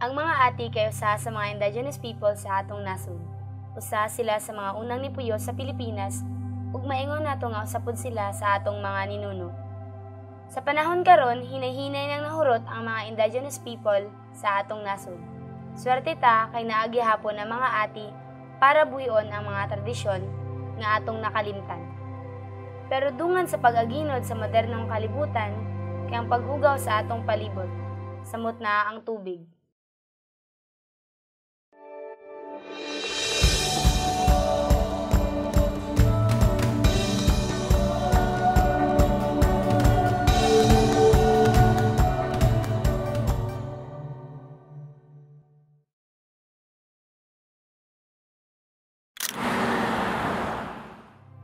Ang mga ati kay usa sa mga indigenous people sa atong nasod. Usa sila sa mga unang nipuyo sa Pilipinas ug maingon nato nga usapod sila sa atong mga ninuno. Sa panahon karon, hinay-hinay nang nahurot ang mga indigenous people sa atong nasod. Swerte ta kay naagi hapon ang mga ati para buhion ang mga tradisyon nga atong nakalimtan. Pero dungan sa pag-aginod sa modernong kalibutan, kay ang paghugaw sa atong palibot, samot na ang tubig.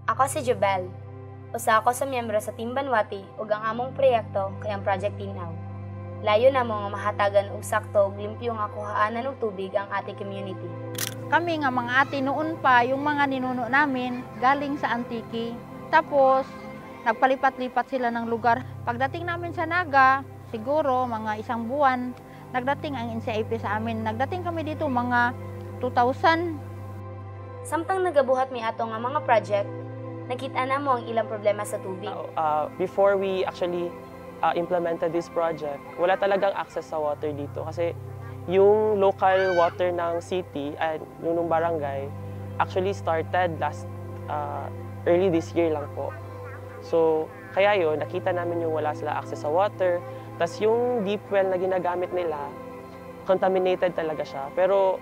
Ako si Jobel. Usa ako sa miyembro sa Team Banwati ug ang among proyekto kay ang Project Tinaw. Layo na mo nga mahatagan og sakto ug limpyo nga kuhaanan og tubig ang ating community. Kami nga mga ati noon pa, yung mga ninuno namin galing sa Antique. Tapos nagpalipat-lipat sila ng lugar. Pagdating namin sa Naga, siguro mga isang buwan, nagdating ang NCIP sa amin. Nagdating kami dito mga 2000. Samtang nagabuhat mi ato nga mga project, nakita na mo ang ilang problema sa tubig. Before we actually implemented this project, wala talagang access sa water dito kasi yung local water ng city and yung barangay actually started early this year lang po. So, kaya yun, nakita namin yung wala sila access sa water. Tas yung deep well na ginagamit nila, contaminated talaga siya. Pero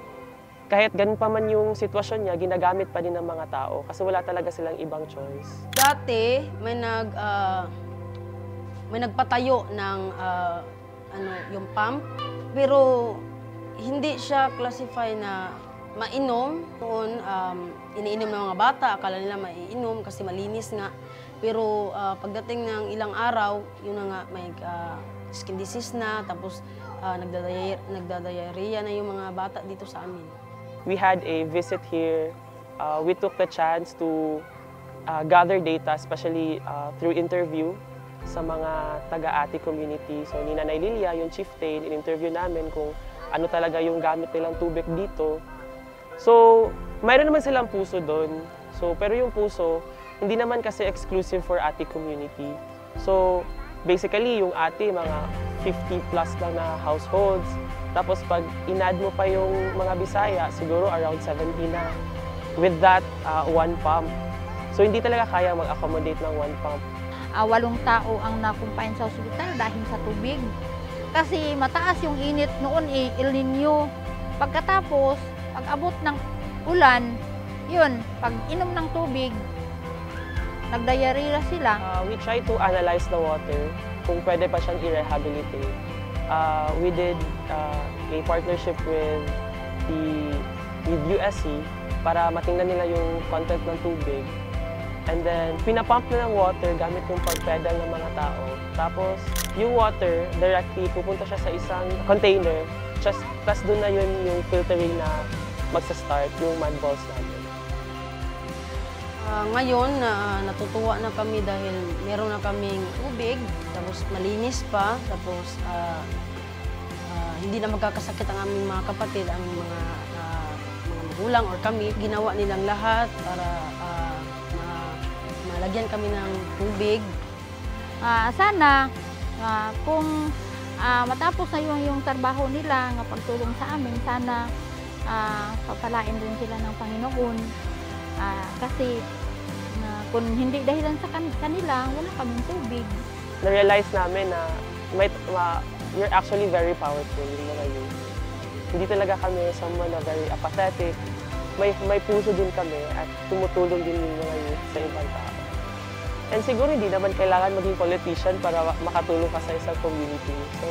kahit ganun pa man yung sitwasyon niya, ginagamit pa din ng mga tao kasi wala talaga silang ibang choice. Dati, may nagpatayo ng yung pump, pero hindi siya classify na mainom. Noon, iniinom ng mga bata, akala nila maiinom kasi malinis nga. Pero pagdating ng ilang araw, yun na nga, may skin disease na, tapos nagdadiarrhea na yung mga bata dito sa amin. We had a visit here. We took the chance to gather data, especially through interview sa mga taga-ati community. So ni Nanay Lilia, yung chieftain, in-interview namin kung ano talaga yung gamit nilang tubig dito. So mayroon naman silang puso doon. So, pero yung puso, hindi naman kasi exclusive for ati community. So basically yung ati, mga 50 plus lang na households. Tapos pag in-add mo pa yung mga Bisaya, siguro around 70 na. With that, one pump. So hindi talaga kaya mag-accommodate ng one pump. 8 tao ang nakumpain sa ospital dahil sa tubig. Kasi mataas yung init noon El Nino. Pagkatapos, pag abot ng ulan, yun, pag inom ng tubig, nagdiarrhea sila. We try to analyze the water kung pwede pa siyang i-rehabilitate. We did a partnership with USC para matingnan nila yung content ng tubig. And then, pinapump na ng water gamit yung pag-pedal ng mga tao. Tapos, yung water, directly pupunta siya sa isang container. Tapos doon na yun yung filtering na magsa-start, yung mud balls namin. Ngayon, natutuwa na kami dahil meron na kaming tubig, tapos malinis pa, tapos hindi na magkakasakit ang aming mga kapatid, ang mga magulang or kami. Ginawa nilang lahat para malagyan kami ng tubig. Sana kung matapos na yung trabaho nila, nga pagtulong sa amin, sana papalain din sila ng Panginoon. Kasi kung hindi dahilan sa kanila, wala kaming tubig. Na-realize namin na we're actually very powerful yung mga youth. Hindi talaga kami someone na very apathetic. May puso din kami at tumutulong din yung mga youth sa ibang tao. And siguro hindi naman kailangan maging politician para makatulong ka sa isang community. So,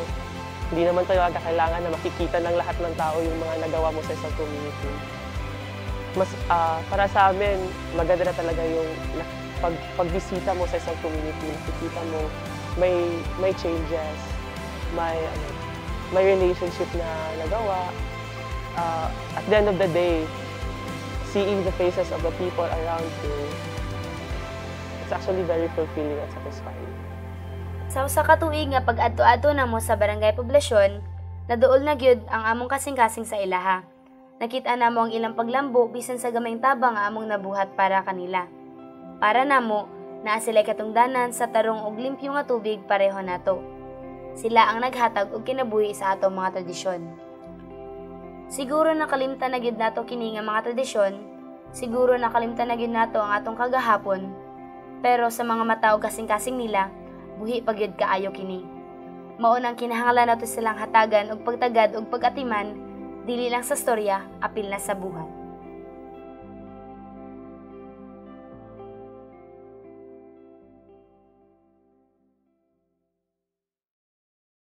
hindi naman talaga kailangan na makikita ng lahat ng tao yung mga nagawa mo sa isang community. Mas para sa amin, maganda na talaga yung pagbisita mo sa isang community, nakikita mo may changes, may relationship na nagawa. At the end of the day, seeing the faces of the people around you, it's actually very fulfilling at satisfying. Sa usa ka tuig nga pag-adto-adto na mo sa barangay poblasyon, Naduol na gyud ang among kasing-kasing sa ilaha. Nakita namo ang ilang paglambo bisan sa gamayng tabang nga among nabuhat para kanila. Para namo, naa sila katungdanan sa tarong og limpyo nga tubig pareho nato. Sila ang naghatag og kinabuhi sa atong mga tradisyon. Siguro nakalimtan na gyud nato kini nga mga tradisyon, siguro nakalimtan na gyud nato ang atong kagahapon, pero sa mga mata og kasing-kasing nila, buhi pa gyud kaayo kini. Mao nang kinahanglan nato silang hatagan og pagtagad og pag-atiman, dili lang sa storya, apil na sa buhat.